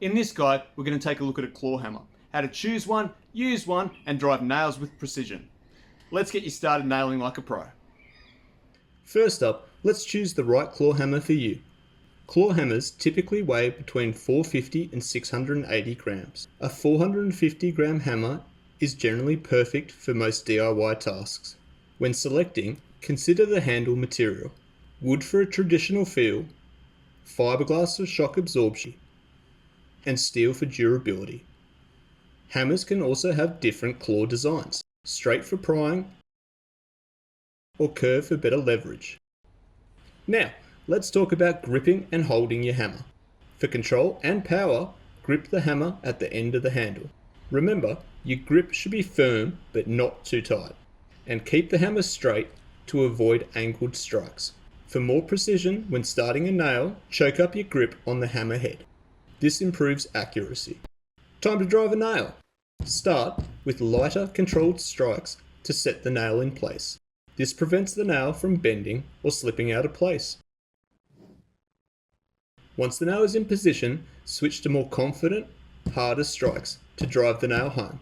In this guide, we're going to take a look at a claw hammer, how to choose one, use one, and drive nails with precision. Let's get you started nailing like a pro. First up, let's choose the right claw hammer for you. Claw hammers typically weigh between 450 and 680 grams. A 450 gram hammer is generally perfect for most DIY tasks. When selecting, consider the handle material. Wood for a traditional feel, fiberglass for shock absorption, and steel for durability. Hammers can also have different claw designs, straight for prying or curve for better leverage. Now, let's talk about gripping and holding your hammer. For control and power, grip the hammer at the end of the handle. Remember, your grip should be firm but not too tight, and keep the hammer straight to avoid angled strikes. For more precision when starting a nail, choke up your grip on the hammer head. This improves accuracy. Time to drive a nail. Start with lighter controlled strikes to set the nail in place. This prevents the nail from bending or slipping out of place. Once the nail is in position, switch to more confident, harder strikes to drive the nail home.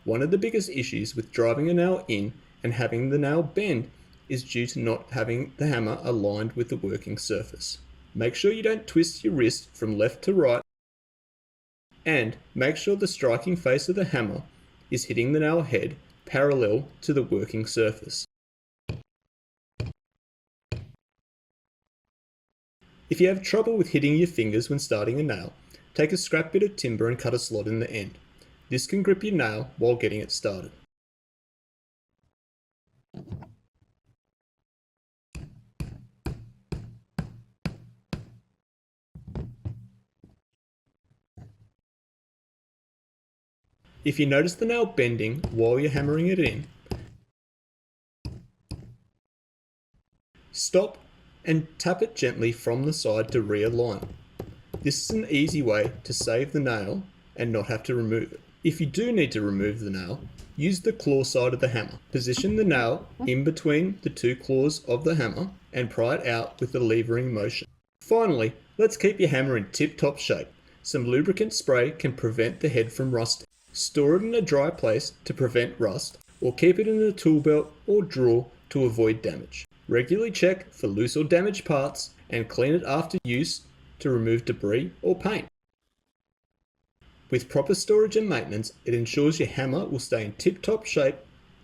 One of the biggest issues with driving a nail in and having the nail bend is due to not having the hammer aligned with the working surface. Make sure you don't twist your wrist from left to right, and make sure the striking face of the hammer is hitting the nail head parallel to the working surface. If you have trouble with hitting your fingers when starting a nail, take a scrap bit of timber and cut a slot in the end. This can grip your nail while getting it started. If you notice the nail bending while you're hammering it in, stop and tap it gently from the side to realign. This is an easy way to save the nail and not have to remove it. If you do need to remove the nail, use the claw side of the hammer. Position the nail in between the two claws of the hammer and pry it out with the levering motion. Finally, let's keep your hammer in tip-top shape. Some lubricant spray can prevent the head from rusting. Store it in a dry place to prevent rust, or keep it in a tool belt or drawer to avoid damage. Regularly check for loose or damaged parts and clean it after use to remove debris or paint. With proper storage and maintenance, it ensures your hammer will stay in tip-top shape,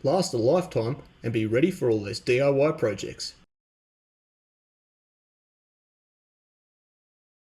last a lifetime, and be ready for all those DIY projects.